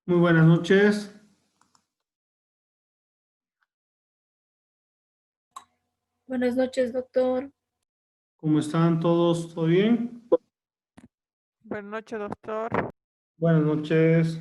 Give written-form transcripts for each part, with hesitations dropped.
Muy buenas noches. Buenas noches, doctor. ¿Cómo están todos? ¿Todo bien? Buenas noches, doctor. Buenas noches.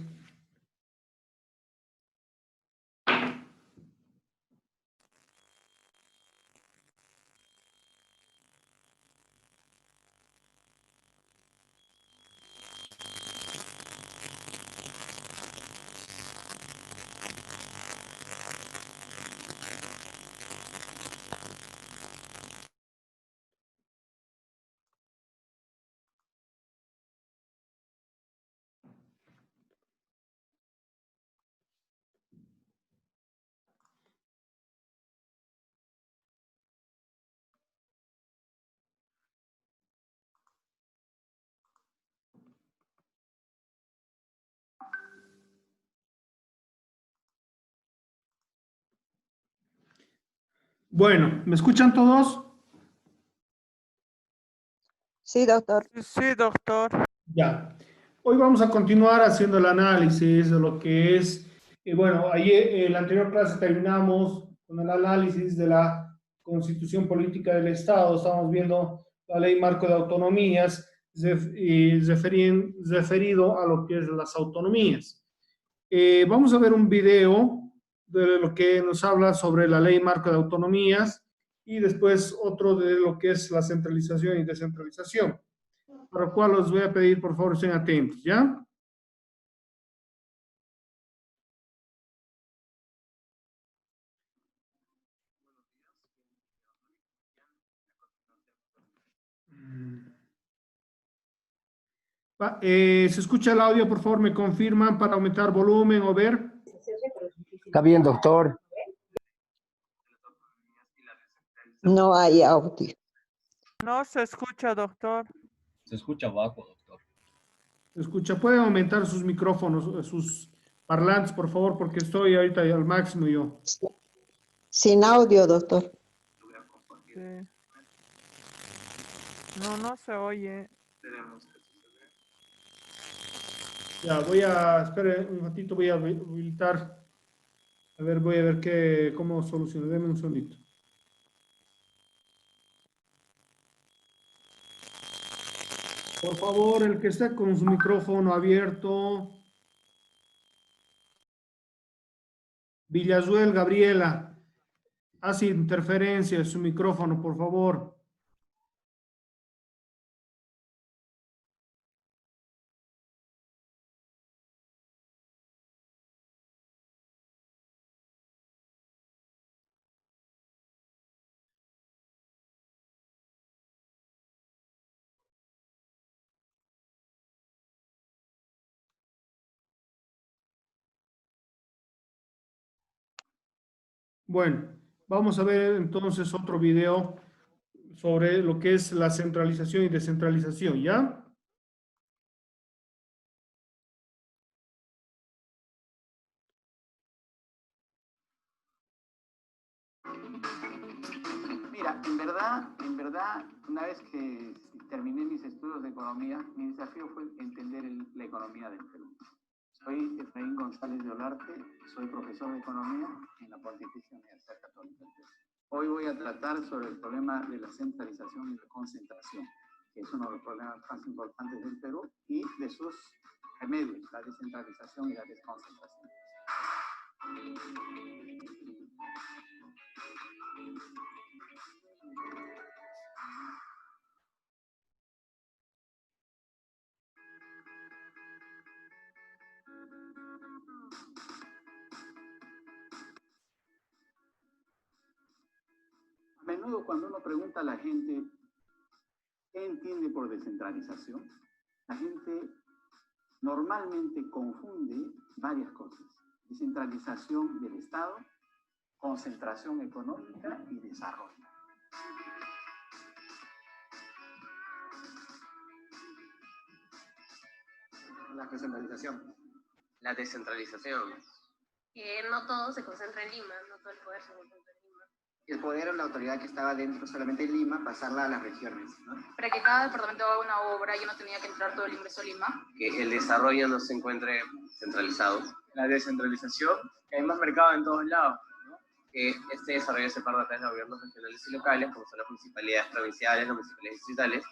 Bueno, ¿me escuchan todos? Sí, doctor. Sí, doctor. Ya. Hoy vamos a continuar haciendo el análisis de lo que es, bueno, ayer, en la anterior clase terminamos con el análisis de la Constitución Política del Estado. Estamos viendo la Ley Marco de Autonomías y referido a lo que es las autonomías. Vamos a ver un video de lo que nos habla sobre la Ley Marco de Autonomías y después otro de lo que es la centralización y descentralización. Para lo cual os voy a pedir, por favor, estén atentos, ¿ya? ¿Se escucha el audio? Por favor, me confirman para aumentar volumen o ver. Está bien, doctor. No hay audio. No se escucha, doctor. Se escucha bajo, doctor. ¿Se escucha? ¿Pueden aumentar sus micrófonos, sus parlantes, por favor? Porque estoy ahorita al máximo yo. Sin audio, doctor. Sí. No se oye. Ya, voy a, espere un ratito, voy a habilitar. A ver, voy a ver cómo soluciono. Deme un segundito. Por favor, el que esté con su micrófono abierto. Villazuel Gabriela, hace interferencia en su micrófono, por favor. Bueno, vamos a ver entonces otro video sobre lo que es la centralización y descentralización, ¿ya? Mira, en verdad, una vez que terminé mis estudios de economía, mi desafío fue entender la economía del Perú. Soy Efraín González de Olarte, soy profesor de economía en la Pontificia Universidad Católica del Perú. Hoy voy a tratar sobre el problema de la centralización y la concentración, que es uno de los problemas más importantes del Perú, y de sus remedios, la descentralización y la desconcentración. menudo cuando uno pregunta a la gente qué entiende por descentralización, la gente normalmente confunde varias cosas. Descentralización del Estado, concentración económica y desarrollo. La descentralización. La descentralización. Que no todo se concentra en Lima, no todo el poder se concentra en Lima. El poder o la autoridad que estaba dentro solamente de Lima, pasarla a las regiones, ¿no? Para que cada departamento haga una obra, yo no tenía que entrar todo el ingreso a Lima. Que el desarrollo no se encuentre centralizado. La descentralización, que hay más mercado en todos lados, ¿no? Que este desarrollo se parte a través de gobiernos regionales y locales, como son las municipalidades provinciales, las municipalidades distritales.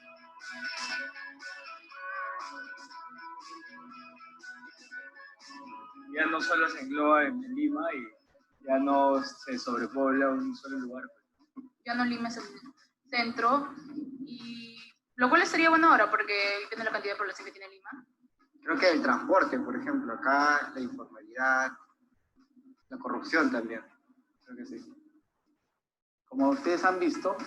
Ya no solo se engloba en Lima y ya no se sobrepobla un solo lugar. Ya no Lima es el centro, y lo cual estaría bueno ahora, porque depende de la cantidad de población que tiene Lima. Creo que el transporte, por ejemplo, acá la informalidad, la corrupción también. Creo que sí. Como ustedes han visto,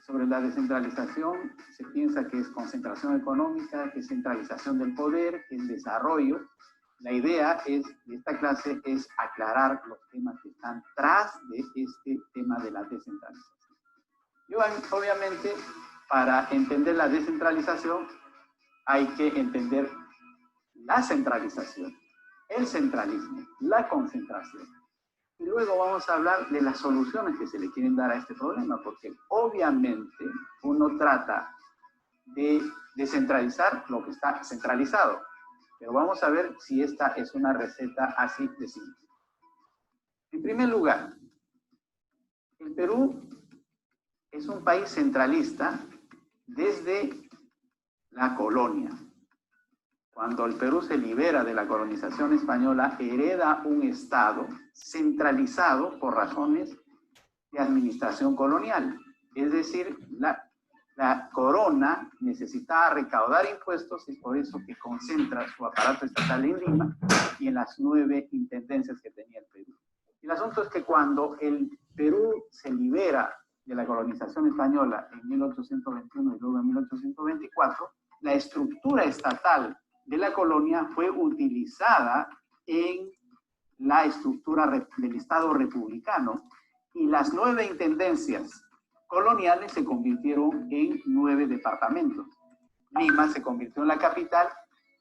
sobre la descentralización se piensa que es concentración económica, que es centralización del poder, que es desarrollo. La idea de esta clase es aclarar los temas que están tras de este tema de la descentralización. Y obviamente, para entender la descentralización, hay que entender la centralización, el centralismo, la concentración. Y luego vamos a hablar de las soluciones que se le quieren dar a este problema, porque obviamente uno trata de descentralizar lo que está centralizado. Pero vamos a ver si esta es una receta así de simple. En primer lugar, el Perú es un país centralista desde la colonia. Cuando el Perú se libera de la colonización española, hereda un Estado centralizado por razones de administración colonial. Es decir, la corona necesitaba recaudar impuestos, y por eso que concentra su aparato estatal en Lima y en las 9 intendencias que tenía el Perú. Y el asunto es que cuando el Perú se libera de la colonización española en 1821 y luego en 1824, la estructura estatal de la colonia fue utilizada en la estructura del Estado republicano, y las 9 intendencias coloniales se convirtieron en 9 departamentos. Lima se convirtió en la capital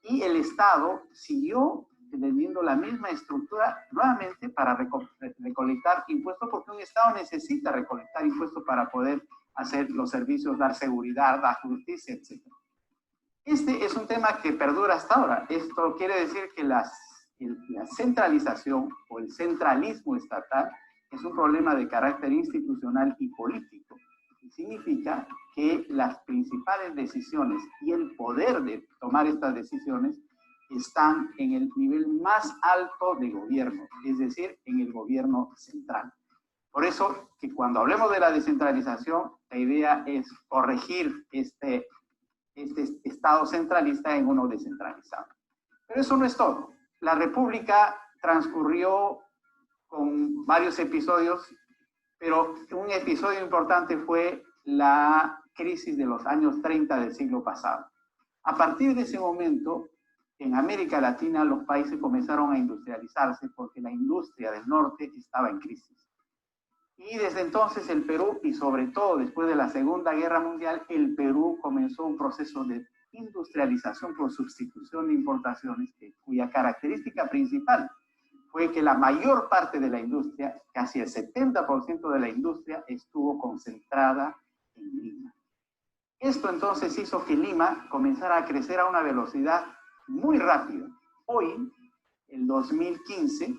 y el Estado siguió teniendo la misma estructura nuevamente para recolectar impuestos, porque un Estado necesita recolectar impuestos para poder hacer los servicios, dar seguridad, dar justicia, etc. Este es un tema que perdura hasta ahora. Esto quiere decir que la centralización o el centralismo estatal es un problema de carácter institucional y político. Y significa que las principales decisiones y el poder de tomar estas decisiones están en el nivel más alto de gobierno, es decir, en el gobierno central. Por eso que cuando hablemos de la descentralización, la idea es corregir este Estado centralista en uno descentralizado. Pero eso no es todo. La República transcurrió con varios episodios, pero un episodio importante fue la crisis de los años 30 del siglo pasado. A partir de ese momento, en América Latina los países comenzaron a industrializarse porque la industria del norte estaba en crisis. Y desde entonces el Perú, y sobre todo después de la Segunda Guerra Mundial, el Perú comenzó un proceso de industrialización por sustitución de importaciones, cuya característica principal fue que la mayor parte de la industria, casi el 70% de la industria, estuvo concentrada en Lima. Esto entonces hizo que Lima comenzara a crecer a una velocidad muy rápida. Hoy, el 2015,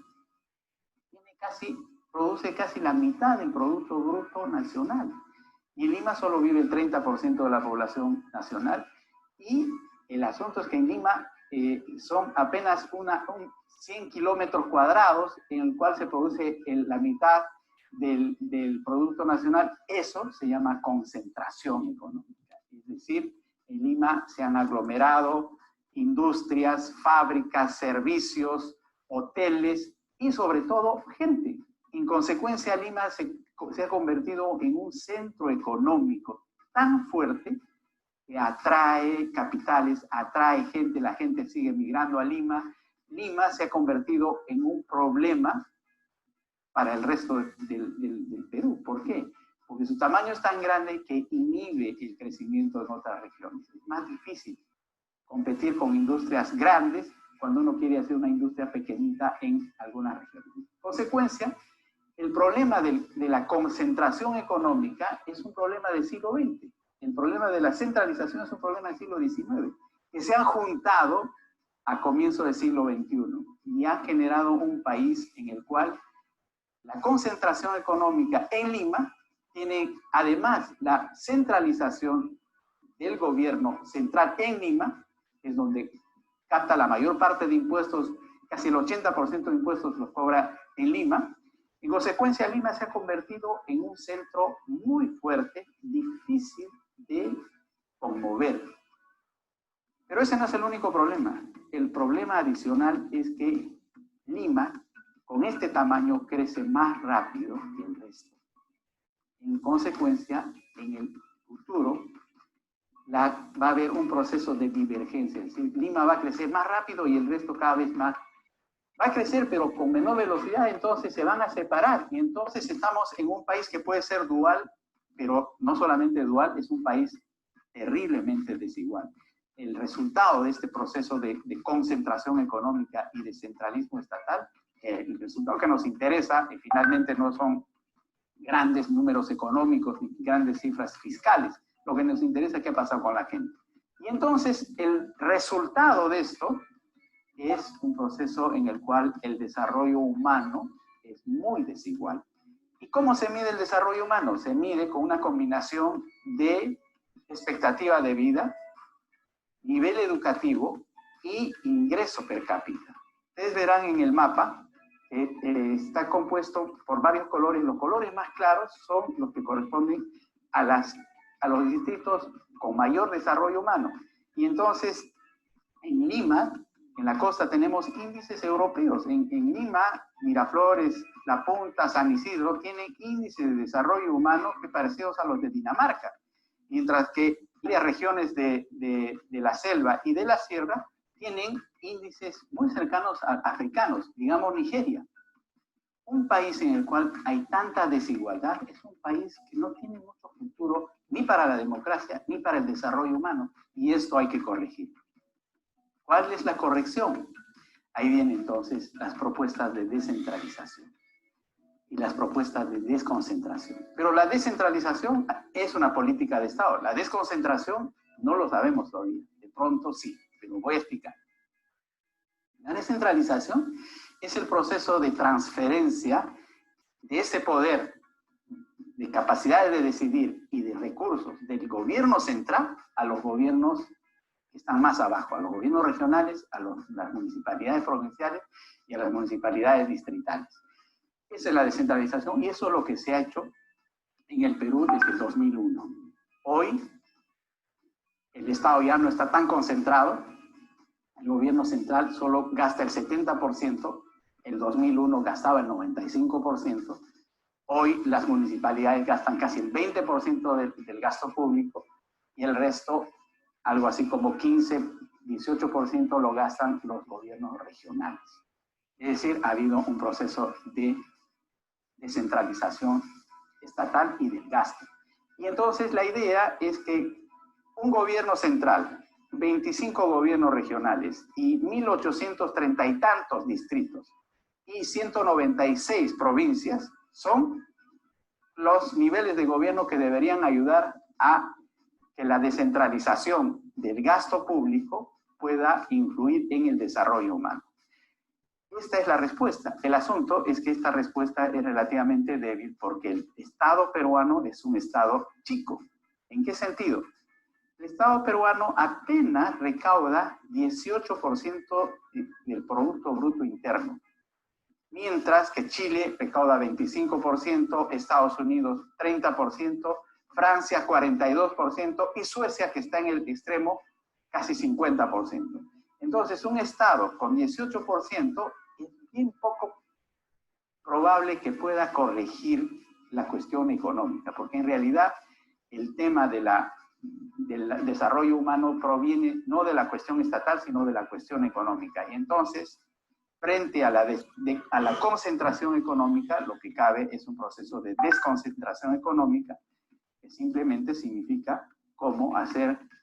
produce casi la mitad del Producto Bruto Nacional. Y en Lima solo vive el 30% de la población nacional. Y el asunto es que en Lima son apenas 100 kilómetros cuadrados en el cual se produce la mitad del Producto Nacional. Eso se llama concentración económica. Es decir, en Lima se han aglomerado industrias, fábricas, servicios, hoteles y sobre todo gente. En consecuencia, Lima se ha convertido en un centro económico tan fuerte que atrae capitales, atrae gente, la gente sigue migrando a Lima. Lima se ha convertido en un problema para el resto del Perú. ¿Por qué? Porque su tamaño es tan grande que inhibe el crecimiento en otras regiones. Es más difícil competir con industrias grandes cuando uno quiere hacer una industria pequeñita en algunas regiones. En consecuencia, el problema de la concentración económica es un problema del siglo XX. El problema de la centralización es un problema del siglo XIX, que se han juntado a comienzos del siglo XXI y han generado un país en el cual la concentración económica en Lima tiene además la centralización del gobierno central en Lima, que es donde capta la mayor parte de impuestos, casi el 80% de impuestos los cobra en Lima. En consecuencia, Lima se ha convertido en un centro muy fuerte, difícil de conmover. Pero ese no es el único problema. El problema adicional es que Lima, con este tamaño, crece más rápido que el resto. En consecuencia, en el futuro, va a haber un proceso de divergencia. Es decir, Lima va a crecer más rápido y el resto cada vez más. Va a crecer, pero con menor velocidad, entonces se van a separar. Y entonces estamos en un país que puede ser dual, pero no solamente dual, es un país terriblemente desigual. El resultado de este proceso de concentración económica y de centralismo estatal, el resultado que nos interesa, finalmente no son grandes números económicos ni grandes cifras fiscales. Lo que nos interesa es qué pasa con la gente. Y entonces el resultado de esto es un proceso en el cual el desarrollo humano es muy desigual. ¿Y cómo se mide el desarrollo humano? Se mide con una combinación de expectativa de vida, nivel educativo y ingreso per cápita. Ustedes verán en el mapa, está compuesto por varios colores. Los colores más claros son los que corresponden a los distritos con mayor desarrollo humano. Y entonces, en Lima, en la costa, tenemos índices europeos. En Lima, Miraflores, La Punta, San Isidro tienen índices de desarrollo humano que parecidos a los de Dinamarca. Mientras que las regiones de la selva y de la sierra tienen índices muy cercanos a africanos, digamos Nigeria. Un país en el cual hay tanta desigualdad es un país que no tiene mucho futuro ni para la democracia ni para el desarrollo humano, y esto hay que corregir. ¿Cuál es la corrección? Ahí vienen entonces las propuestas de descentralización y las propuestas de desconcentración. Pero la descentralización es una política de Estado. La desconcentración no lo sabemos todavía. De pronto sí, pero voy a explicar. La descentralización es el proceso de transferencia de ese poder, de capacidad de decidir y de recursos del gobierno central a los gobiernos que están más abajo, a los gobiernos regionales, a las municipalidades provinciales y a las municipalidades distritales. Esa es la descentralización y eso es lo que se ha hecho en el Perú desde el 2001. Hoy el Estado ya no está tan concentrado, el gobierno central solo gasta el 70%, el 2001 gastaba el 95%, hoy las municipalidades gastan casi el 20% del gasto público y el resto, algo así como 15, 18% lo gastan los gobiernos regionales. Es decir, ha habido un proceso de descentralización estatal y del gasto. Y entonces la idea es que un gobierno central, 25 gobiernos regionales y 1.830 y tantos distritos y 196 provincias son los niveles de gobierno que deberían ayudar a que la descentralización del gasto público pueda influir en el desarrollo humano. Esta es la respuesta. El asunto es que esta respuesta es relativamente débil porque el Estado peruano es un Estado chico. ¿En qué sentido? El Estado peruano apenas recauda 18% del Producto Bruto Interno, mientras que Chile recauda 25%, Estados Unidos 30%, Francia 42% y Suecia, que está en el extremo, casi 50%. Entonces, un Estado con 18% es bien poco probable que pueda corregir la cuestión económica, porque en realidad el tema del desarrollo humano proviene no de la cuestión estatal, sino de la cuestión económica. Y entonces, frente a la concentración económica, lo que cabe es un proceso de desconcentración económica, que simplemente significa cómo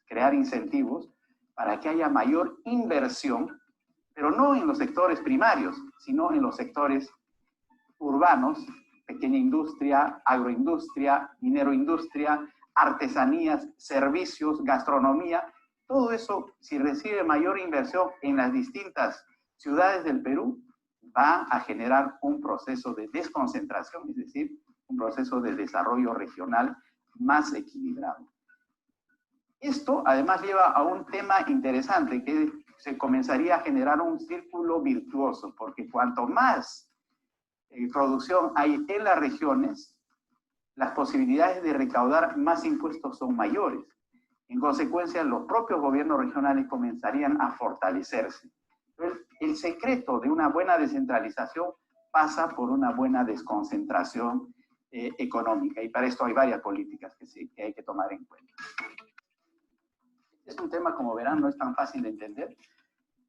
crear incentivos para que haya mayor inversión, pero no en los sectores primarios, sino en los sectores urbanos, pequeña industria, agroindustria, mineroindustria, artesanías, servicios, gastronomía. Todo eso, si recibe mayor inversión en las distintas ciudades del Perú, va a generar un proceso de desconcentración, es decir, un proceso de desarrollo regional más equilibrado. Esto además lleva a un tema interesante, que se comenzaría a generar un círculo virtuoso, porque cuanto más producción hay en las regiones, las posibilidades de recaudar más impuestos son mayores. En consecuencia, los propios gobiernos regionales comenzarían a fortalecerse. Entonces, el secreto de una buena descentralización pasa por una buena desconcentración económica, y para esto hay varias políticas que hay que tomar en cuenta. Es un tema, como verán, no es tan fácil de entender,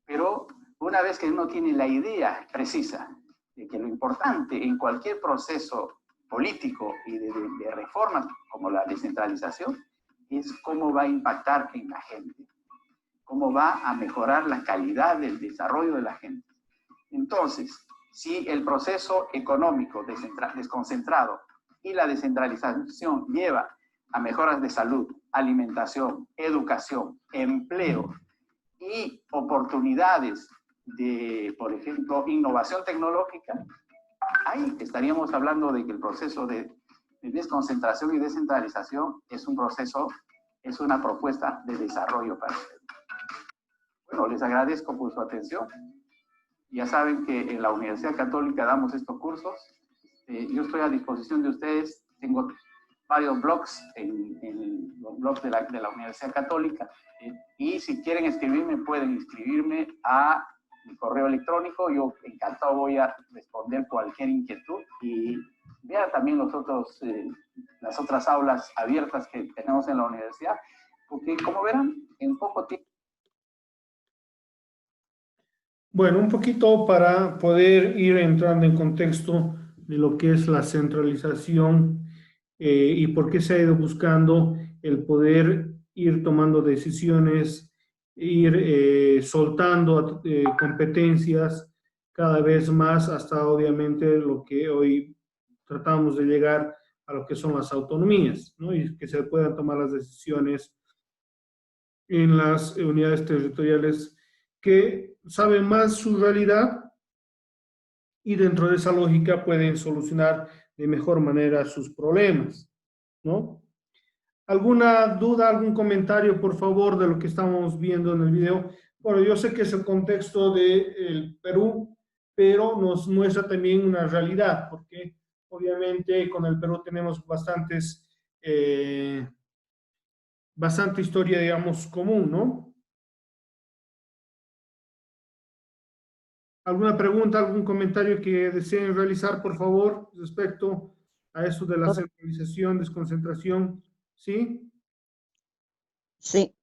pero una vez que uno tiene la idea precisa de que lo importante en cualquier proceso político y de reformas como la descentralización es cómo va a impactar en la gente, cómo va a mejorar la calidad del desarrollo de la gente. Entonces, si el proceso económico desconcentrado y la descentralización lleva a mejoras de salud, alimentación, educación, empleo y oportunidades de, por ejemplo, innovación tecnológica, ahí estaríamos hablando de que el proceso de desconcentración y descentralización es un proceso, es una propuesta de desarrollo para ustedes. Bueno, les agradezco por su atención. Ya saben que en la Universidad Católica damos estos cursos. Yo estoy a disposición de ustedes. Tengo varios blogs en los blogs de la Universidad Católica. Y si quieren escribirme, pueden escribirme a mi correo electrónico. Yo encantado voy a responder cualquier inquietud. Y vean también las otras aulas abiertas que tenemos en la universidad. Porque como verán, en poco tiempo. Bueno, un poquito para poder ir entrando en contexto de lo que es la centralización y por qué se ha ido buscando el poder ir tomando decisiones, ir soltando competencias cada vez más hasta obviamente lo que hoy tratamos de llegar a lo que son las autonomías, ¿no? Y que se puedan tomar las decisiones en las unidades territoriales que saben más su realidad y dentro de esa lógica pueden solucionar de mejor manera sus problemas, ¿no? ¿Alguna duda, algún comentario, por favor, de lo que estamos viendo en el video? Bueno, yo sé que es el contexto del Perú, pero nos muestra también una realidad, porque obviamente con el Perú tenemos bastante historia, digamos, común, ¿no? ¿Alguna pregunta, algún comentario que deseen realizar, por favor, respecto a eso de la centralización, desconcentración? ¿Sí? Sí,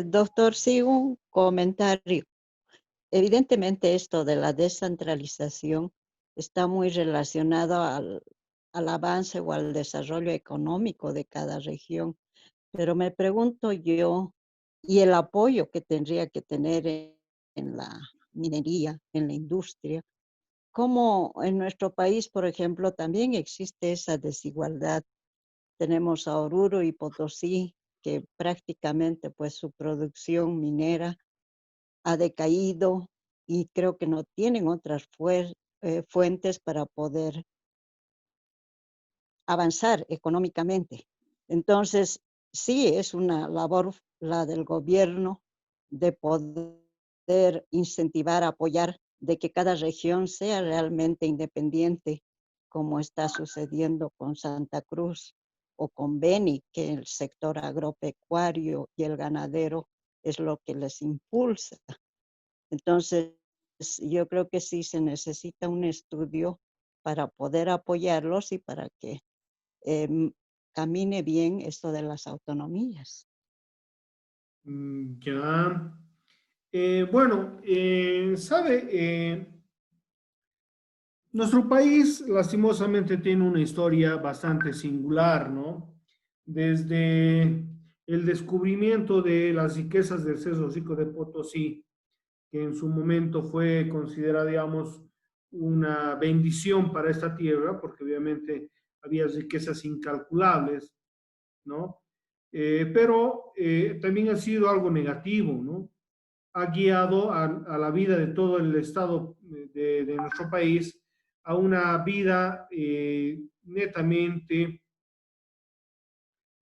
doctor, sí, un comentario. Evidentemente esto de la descentralización está muy relacionado al avance o al desarrollo económico de cada región, pero me pregunto yo, y el apoyo que tendría que tener en la minería, en la industria, ¿cómo en nuestro país, por ejemplo, también existe esa desigualdad? Tenemos a Oruro y Potosí, que prácticamente pues su producción minera ha decaído y creo que no tienen otras fuentes para poder avanzar económicamente. Entonces, sí es una labor la del gobierno de poder incentivar, apoyar, de que cada región sea realmente independiente, como está sucediendo con Santa Cruz o con Beni, que el sector agropecuario y el ganadero es lo que les impulsa. Entonces, yo creo que sí se necesita un estudio para poder apoyarlos y para que camine bien esto de las autonomías. Ya. Bueno, sabe, nuestro país lastimosamente tiene una historia bastante singular, ¿no? Desde el descubrimiento de las riquezas del Cerro Rico de Potosí, que en su momento fue considerada, digamos, una bendición para esta tierra, porque obviamente había riquezas incalculables, ¿no? Pero también ha sido algo negativo, ¿no? Ha guiado a la vida de todo el Estado de nuestro país a una vida netamente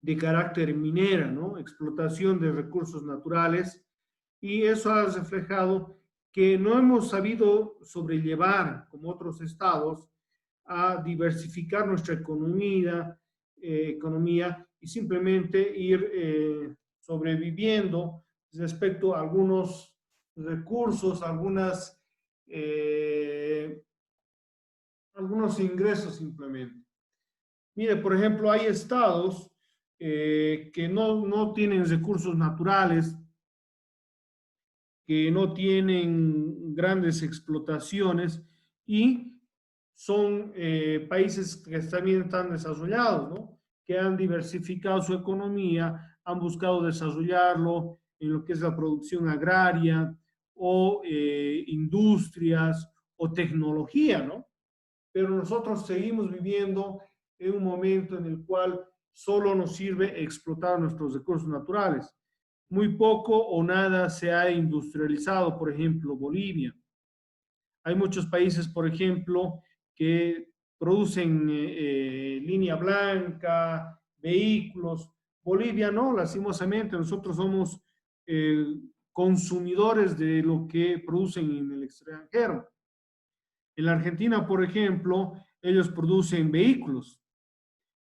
de carácter minera, ¿no? Explotación de recursos naturales, y eso ha reflejado que no hemos sabido sobrellevar, como otros estados, a diversificar nuestra economía y simplemente ir sobreviviendo respecto a algunos recursos, algunos ingresos simplemente. Mire, por ejemplo, hay estados que no tienen recursos naturales, que no tienen grandes explotaciones y son países que también están desarrollados, ¿no? Que han diversificado su economía, han buscado desarrollarlo en lo que es la producción agraria o industrias o tecnología, ¿no? Pero nosotros seguimos viviendo en un momento en el cual solo nos sirve explotar nuestros recursos naturales. Muy poco o nada se ha industrializado, por ejemplo, Bolivia. Hay muchos países, por ejemplo, que producen línea blanca, vehículos. Bolivia no, lastimosamente, nosotros somos consumidores de lo que producen en el extranjero. En la Argentina, por ejemplo, ellos producen vehículos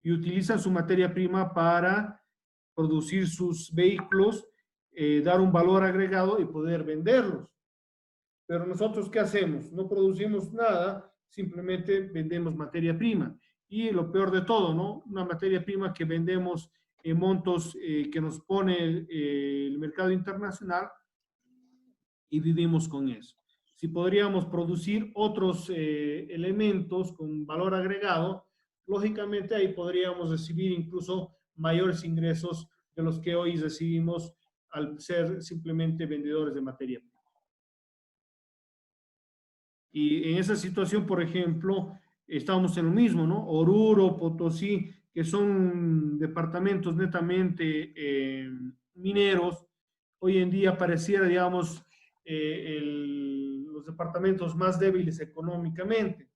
y utilizan su materia prima para producir sus vehículos, dar un valor agregado y poder venderlos. Pero nosotros, ¿qué hacemos? No producimos nada, simplemente vendemos materia prima. Y lo peor de todo, ¿no? Una materia prima que vendemos en montos que nos pone el mercado internacional y vivimos con eso. Si podríamos producir otros elementos con valor agregado, lógicamente ahí podríamos recibir incluso mayores ingresos de los que hoy recibimos al ser simplemente vendedores de materia prima. Y en esa situación, por ejemplo, estamos en lo mismo, ¿no? Oruro, Potosí, que son departamentos netamente mineros, hoy en día pareciera, digamos, los departamentos más débiles económicamente.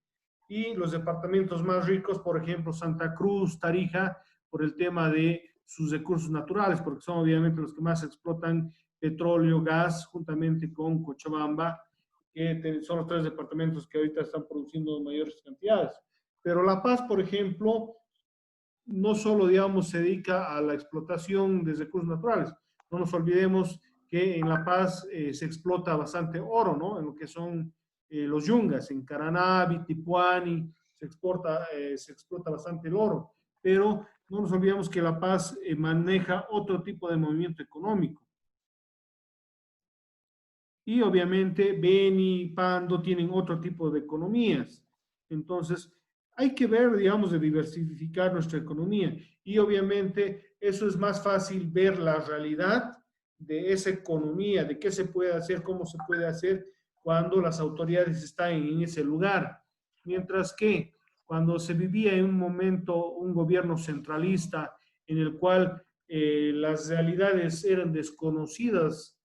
Y los departamentos más ricos, por ejemplo, Santa Cruz, Tarija, por el tema de sus recursos naturales, porque son obviamente los que más explotan petróleo, gas, juntamente con Cochabamba, que son los tres departamentos que ahorita están produciendo mayores cantidades. Pero La Paz, por ejemplo, no solo, digamos, se dedica a la explotación de recursos naturales. No nos olvidemos que en La Paz se explota bastante oro, ¿no? En lo que son los yungas, en Caranavi, Tipuani, se explota bastante el oro. Pero no nos olvidemos que La Paz maneja otro tipo de movimiento económico. Y obviamente Beni, Pando tienen otro tipo de economías. Entonces, hay que ver, digamos, de diversificar nuestra economía. Y obviamente eso es más fácil ver la realidad de esa economía, de qué se puede hacer, cómo se puede hacer cuando las autoridades están en ese lugar. Mientras que cuando se vivía en un momento un gobierno centralista en el cual las realidades eran desconocidas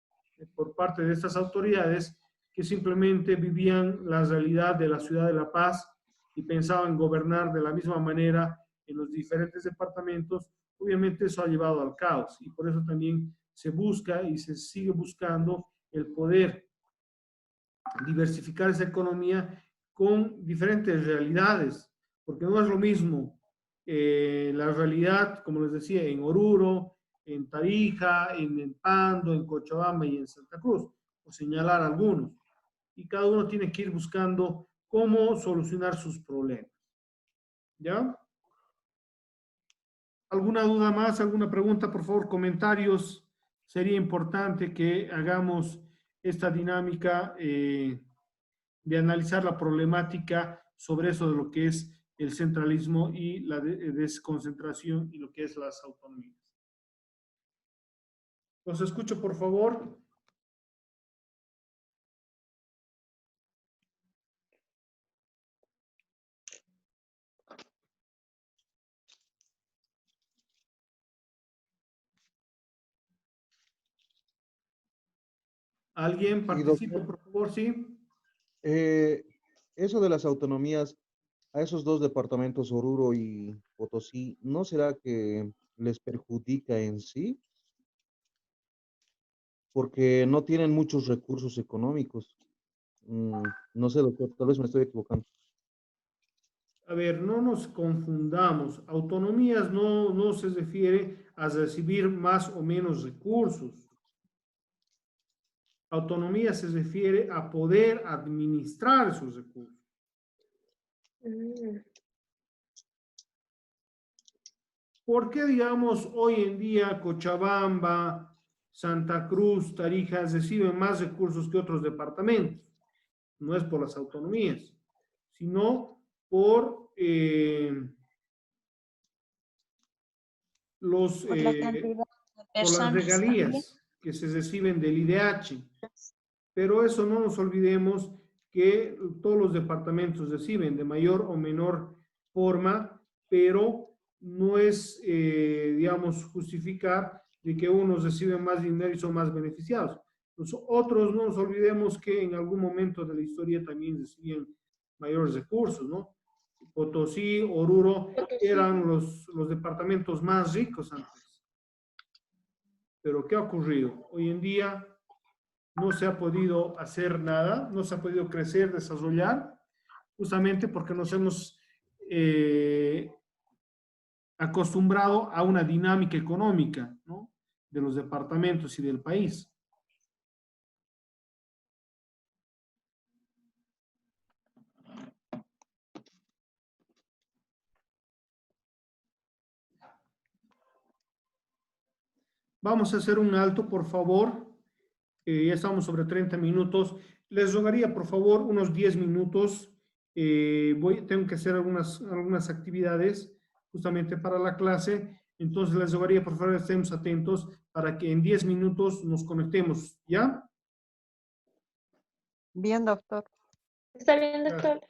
por parte de estas autoridades, que simplemente vivían la realidad de la ciudad de La Paz y pensaban gobernar de la misma manera en los diferentes departamentos, obviamente eso ha llevado al caos y por eso también se busca y se sigue buscando el poder diversificar esa economía con diferentes realidades, porque no es lo mismo la realidad, como les decía, en Oruro, en Tarija, en Pando, en Cochabamba y en Santa Cruz, por señalar algunos. Y cada uno tiene que ir buscando cómo solucionar sus problemas. ¿Ya? ¿Alguna duda más? ¿Alguna pregunta? Por favor, comentarios. Sería importante que hagamos esta dinámica de analizar la problemática sobre eso de lo que es el centralismo y la desconcentración y lo que es las autonomías. Los escucho, por favor. ¿Alguien participe, por favor? Sí. Eso de las autonomías a esos dos departamentos, Oruro y Potosí, ¿no será que les perjudica en sí? Porque no tienen muchos recursos económicos. No sé, doctor, tal vez me estoy equivocando. A ver, no nos confundamos. Autonomías no se refiere a recibir más o menos recursos. Autonomía se refiere a poder administrar esos recursos. ¿Por qué, digamos, hoy en día Cochabamba, Santa Cruz, Tarija reciben más recursos que otros departamentos? No es por las autonomías, sino por las regalías que se reciben del IDH. Pero eso no nos olvidemos que todos los departamentos reciben de mayor o menor forma, pero no es, digamos, justificar de que unos reciben más dinero y son más beneficiados. Los otros no nos olvidemos que en algún momento de la historia también recibían mayores recursos, ¿no? Potosí, Oruro eran los departamentos más ricos antes. Pero ¿qué ha ocurrido? Hoy en día no se ha podido hacer nada, no se ha podido crecer, desarrollar, justamente porque nos hemos acostumbrado a una dinámica económica, ¿no?, de los departamentos y del país. Vamos a hacer un alto, por favor. Ya estamos sobre 30 minutos. Les rogaría, por favor, unos 10 minutos. Tengo que hacer algunas actividades justamente para la clase. Entonces, les rogaría, por favor, estemos atentos para que en 10 minutos nos conectemos. ¿Ya? Bien, doctor. Está bien, doctor.